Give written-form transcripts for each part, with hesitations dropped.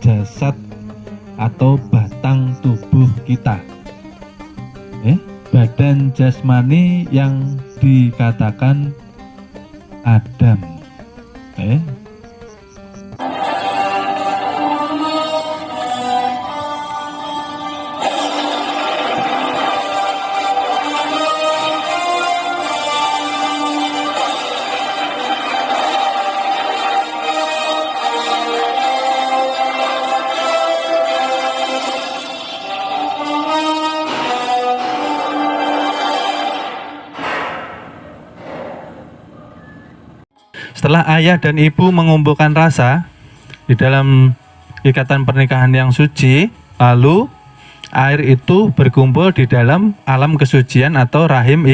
jasad atau batang tubuh kita. Badan jasmani yang dikatakan Adam. Setelah ayah dan ibu mengumpulkan rasa di dalam ikatan pernikahan yang suci, lalu air itu berkumpul di dalam alam kesucian atau rahim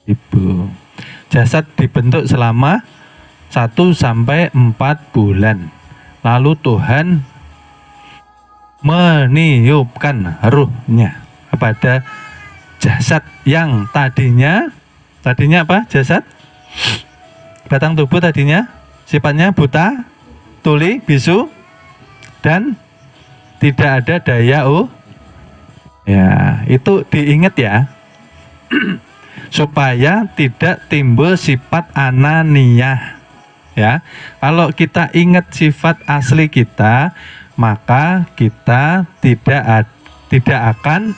ibu. Jasad dibentuk selama 1-4 bulan. Lalu Tuhan meniupkan ruhnya kepada jasad yang tadinya apa? Jasad batang tubuh tadinya sifatnya buta, tuli, bisu, dan tidak ada daya ya, itu diingat ya. Supaya tidak timbul sifat ananiyah ya. Kalau kita ingat sifat asli kita, maka kita tidak akan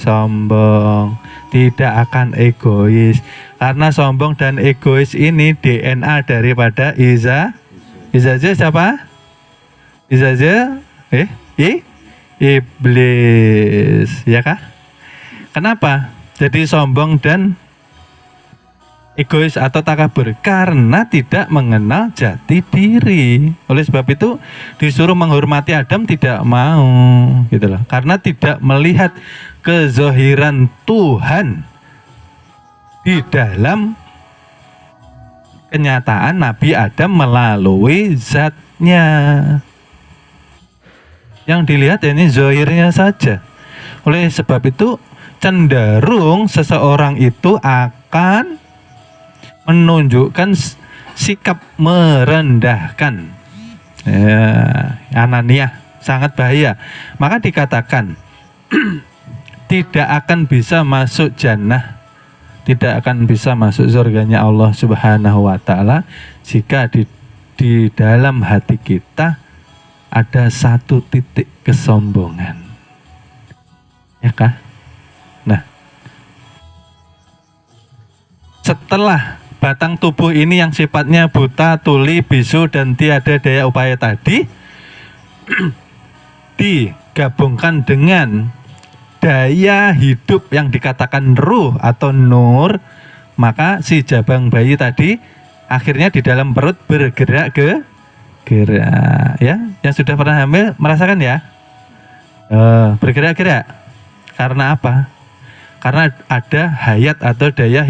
sombong, tidak akan egois. Karena sombong dan egois ini DNA daripada Izaja siapa? Izaja iblis, ya kah? Kenapa jadi sombong dan egois atau takabur? Karena tidak mengenal jati diri. Oleh sebab itu disuruh menghormati Adam tidak mau, gitu loh. Karena tidak melihat kezahiran Tuhan di dalam kenyataan Nabi Adam melalui zatnya. Yang dilihat ini zahirnya saja. Oleh sebab itu cenderung seseorang itu akan menunjukkan sikap merendahkan. Ananiyah sangat bahaya. Maka dikatakan tidak akan bisa masuk jannah, tidak akan bisa masuk surganya Allah Subhanahu wa Ta'ala jika di dalam hati kita ada satu titik kesombongan. Ya kah? Nah, setelah batang tubuh ini yang sifatnya buta, tuli, bisu, dan tiada daya upaya tadi digabungkan dengan daya hidup yang dikatakan ruh atau nur, maka si jabang bayi tadi akhirnya di dalam perut bergerak gerak ya. Yang sudah pernah hamil merasakan ya, bergerak-gerak. Karena apa? Karena ada hayat atau daya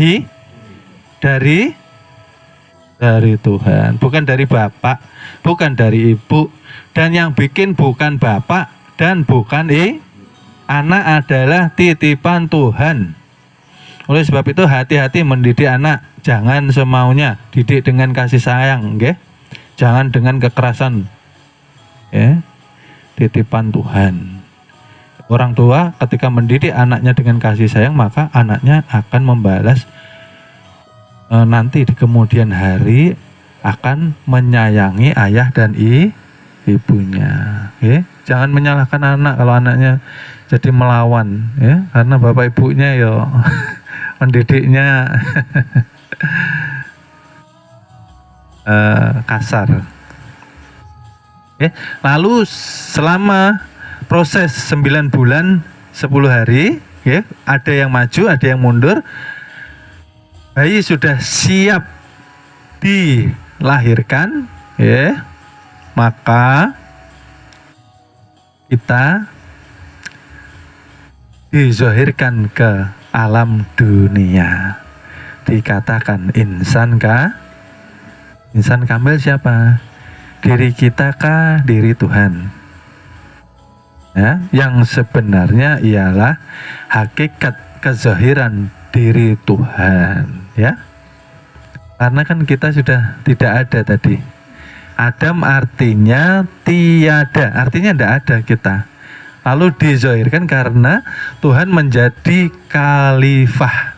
dari Tuhan, bukan dari bapak, bukan dari ibu, dan yang bikin bukan bapak dan bukan anak adalah titipan Tuhan. Oleh sebab itu hati-hati mendidik anak, jangan semaunya, didik dengan kasih sayang, okay? Jangan dengan kekerasan, ya. Titipan Tuhan. Orang tua ketika mendidik anaknya dengan kasih sayang, maka anaknya akan membalas nanti di kemudian hari akan menyayangi ayah dan ibunya. Okay? Jangan menyalahkan anak kalau anaknya jadi melawan, ya, karena bapak ibunya yo mendidiknya kasar. Okay? Lalu selama proses 9 bulan 10 hari, ya, ada yang maju, ada yang mundur. Bayi sudah siap dilahirkan, ya, maka kita dizahirkan ke alam dunia. Dikatakan insan kamil siapa? Diri kita kah? Diri Tuhan? Ya, yang sebenarnya ialah hakikat kezahiran diri Tuhan, ya. Karena kan kita sudah tidak ada tadi. Adam artinya tiada, artinya tidak ada kita. Lalu dizohirkan karena Tuhan menjadi khalifah.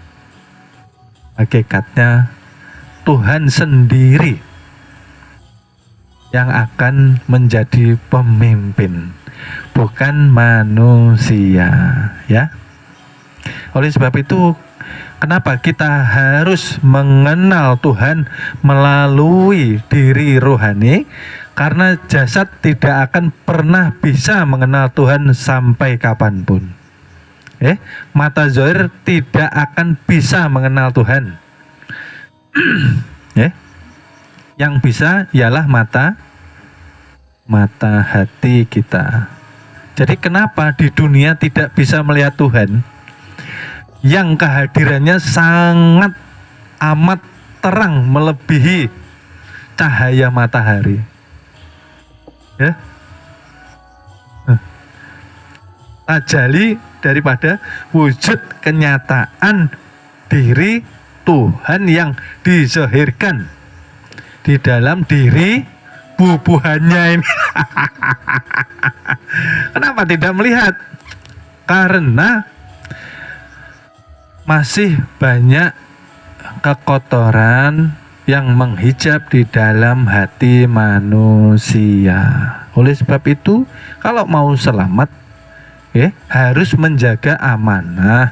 Hakikatnya Tuhan sendiri yang akan menjadi pemimpin, bukan manusia, ya. Oleh sebab itu, kenapa kita harus mengenal Tuhan melalui diri rohani? Karena jasad tidak akan pernah bisa mengenal Tuhan sampai kapanpun. Mata zahir tidak akan bisa mengenal Tuhan. Yang bisa ialah mata hati kita. Jadi kenapa di dunia tidak bisa melihat Tuhan? Yang kehadirannya sangat amat terang melebihi cahaya matahari. Tajali daripada wujud kenyataan diri Tuhan yang dizahirkan di dalam diri bubuhannya ini. Kenapa tidak melihat? Karena masih banyak kekotoran yang menghijab di dalam hati manusia. Oleh sebab itu, kalau mau selamat, harus menjaga amanah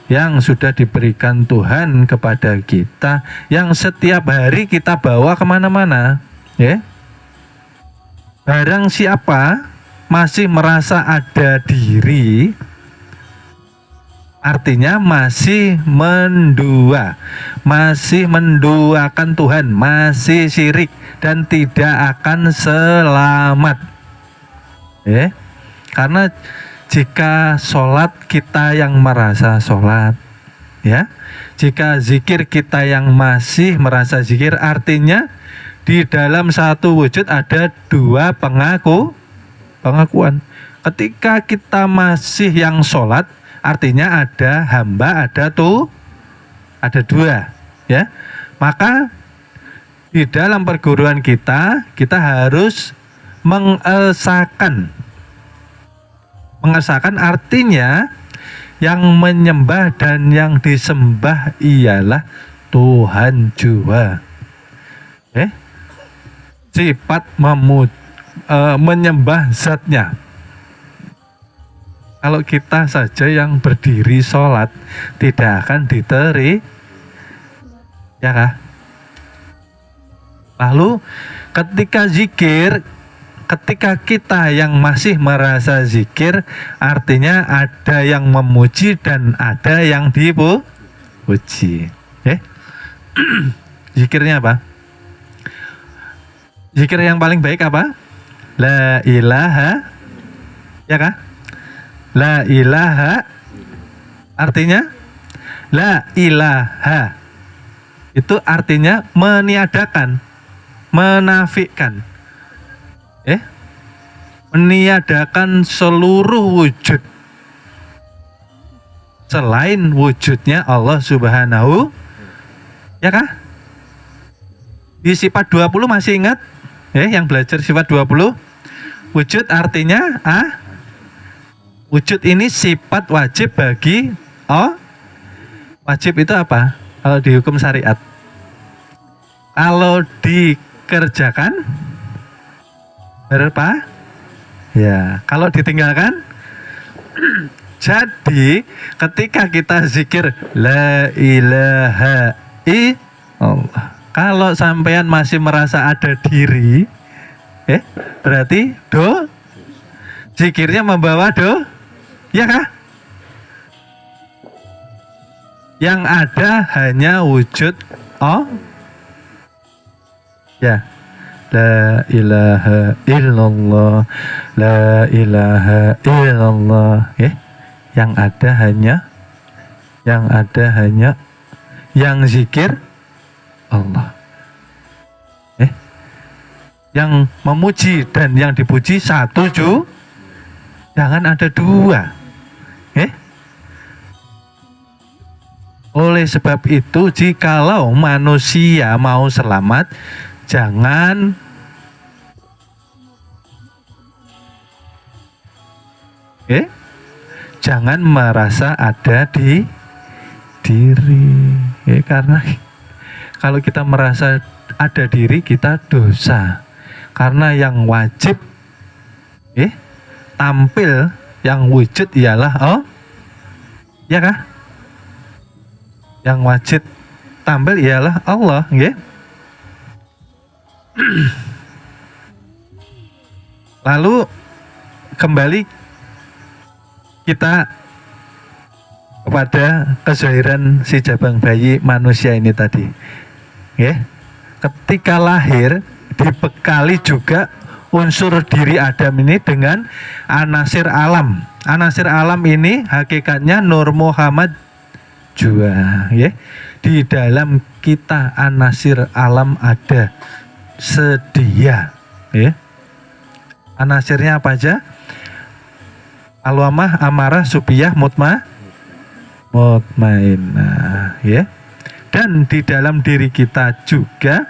yang sudah diberikan Tuhan kepada kita, yang setiap hari kita bawa kemana-mana. Barang siapa masih merasa ada diri, artinya masih menduakan Tuhan, masih syirik dan tidak akan selamat. Karena jika sholat kita yang merasa sholat, jika zikir kita yang masih merasa zikir, artinya di dalam satu wujud ada dua pengakuan. Ketika kita masih yang sholat, artinya ada hamba, ada dua, Maka di dalam perguruan kita harus mengesahkan artinya yang menyembah dan yang disembah ialah Tuhan jua. Sifat menyembah zatnya. Kalau kita saja yang berdiri sholat tidak akan diteri, ya kah? Lalu ketika zikir, ketika kita yang masih merasa zikir, artinya ada yang memuji dan ada yang dipuji. Zikirnya apa? Zikir yang paling baik apa? La ilaha, ya kah? La ilaha artinya la ilaha. Itu artinya meniadakan, menafikan. Meniadakan seluruh wujud selain wujudnya Allah Subhanahu, ya kah? Di sifat 20 masih ingat? Yang belajar sifat 20, wujud artinya wujud ini sifat wajib bagi wajib itu apa? Kalau di hukum syariat, kalau dikerjakan berapa? Ya, kalau ditinggalkan. Jadi ketika kita zikir la ilaha illallah, kalau sampean masih merasa ada diri, berarti zikirnya membawa ya kah? Yang ada hanya wujud ya. La ilaha illallah, la ilaha illallah. Yang ada hanya yang zikir Allah. Yang memuji dan yang dipuji satu jangan ada dua. Oleh sebab itu, jikalau manusia mau selamat, jangan Jangan merasa ada di diri. Karena kalau kita merasa ada diri, kita dosa. Karena yang wajib tampil, yang wujud ialah ya kah? Yang wajib tampil ialah Allah, Lalu kembali kita kepada kezahiran si jabang bayi manusia ini tadi. Ketika lahir dibekali juga unsur diri Adam ini dengan anasir alam. Anasir alam ini hakikatnya Nur Muhammad jua. Di dalam kita anasir alam ada sedia. Anasirnya apa aja? Alwamah, amarah, supiyah, mutmainah. Dan di dalam diri kita juga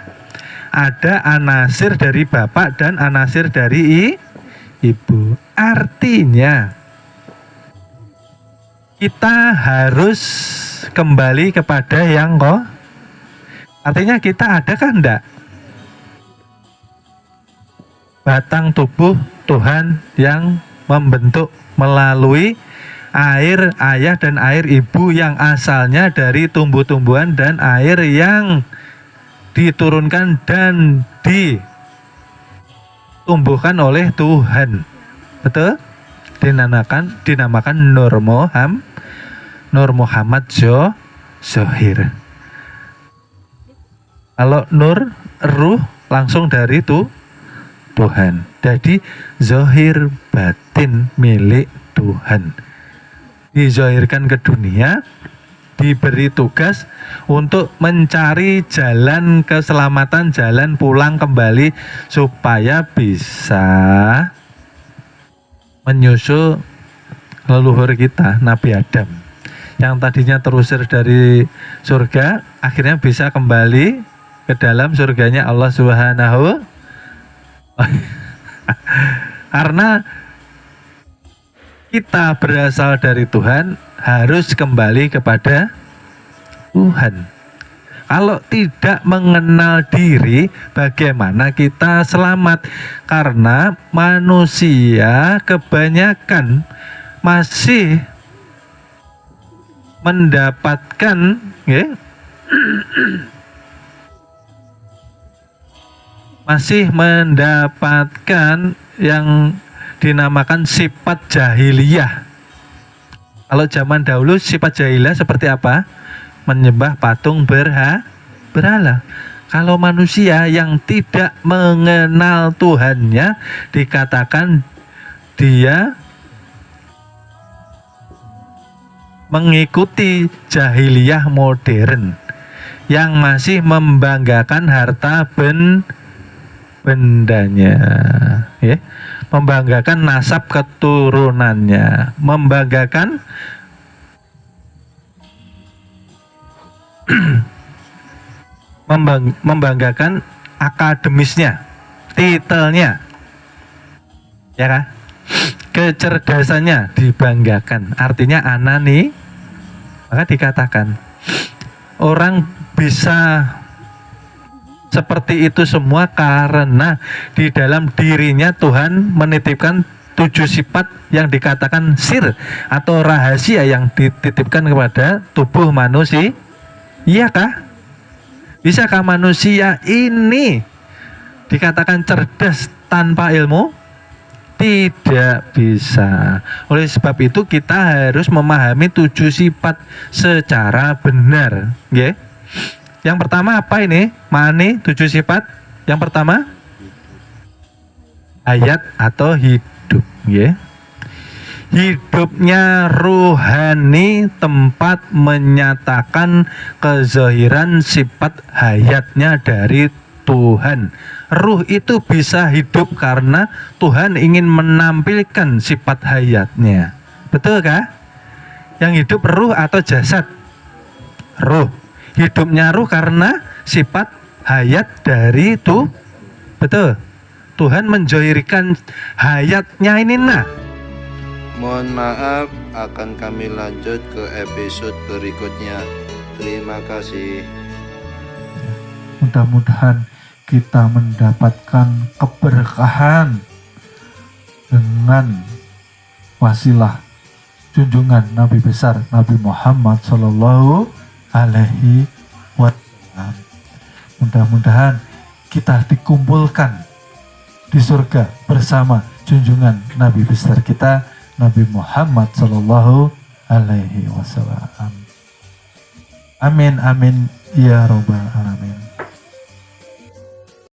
ada anasir dari bapak dan anasir dari ibu. Artinya kita harus kembali kepada yang artinya kita ada kan enggak? Batang tubuh Tuhan yang membentuk melalui air ayah dan air ibu yang asalnya dari tumbuh-tumbuhan dan air yang diturunkan dan ditumbuhkan oleh Tuhan. Betul? Dinamakan Nur Muhammad Zohir. Kalau Nur, ruh langsung dari Tuhan. Jadi zohir batin milik Tuhan. Dizohirkan ke dunia, diberi tugas untuk mencari jalan keselamatan, jalan pulang kembali supaya bisa menyusul leluhur kita, Nabi Adam. Yang tadinya terusir dari surga, akhirnya bisa kembali ke dalam surganya Allah Subhanahu. Karena kita berasal dari Tuhan, harus kembali kepada Tuhan. Kalau tidak mengenal diri, bagaimana kita selamat? Karena manusia kebanyakan masih mendapatkan masih mendapatkan yang dinamakan sifat jahiliyah. Kalau zaman dahulu sifat jahiliyah seperti apa? Menyembah patung berhala. Kalau manusia yang tidak mengenal Tuhannya, dikatakan dia mengikuti jahiliyah modern yang masih membanggakan harta bendanya, membanggakan nasab keturunannya, membanggakan akademisnya, titelnya, ya kan? Kecerdasannya dibanggakan. Artinya anani, maka dikatakan orang bisa seperti itu semua karena di dalam dirinya Tuhan menitipkan 7 sifat yang dikatakan sir atau rahasia yang dititipkan kepada tubuh manusia. Iyakah? Bisakah manusia ini dikatakan cerdas tanpa ilmu? Tidak bisa. Oleh sebab itu kita harus memahami 7 sifat secara benar. Yang pertama apa ini? Mani 7 sifat. Yang pertama hayat atau hidup. Hidupnya rohani, tempat menyatakan kezahiran sifat hayatnya dari Tuhan. Ruh itu bisa hidup karena Tuhan ingin menampilkan sifat hayatnya. Betul kah? Yang hidup ruh atau jasad? Ruh. Hidupnya ruh karena sifat hayat dari itu. Betul. Tuhan menjohirkan hayatnya ini Mohon maaf, akan kami lanjut ke episode berikutnya. Terima kasih. Mudah-mudahan kita mendapatkan keberkahan dengan wasilah junjungan Nabi besar Nabi Muhammad Sallallahu Alaihi Wasallam. Mudah-mudahan kita dikumpulkan di surga bersama junjungan Nabi besar kita Nabi Muhammad Sallallahu Alaihi Wasallam. Amin amin ya robbal alamin.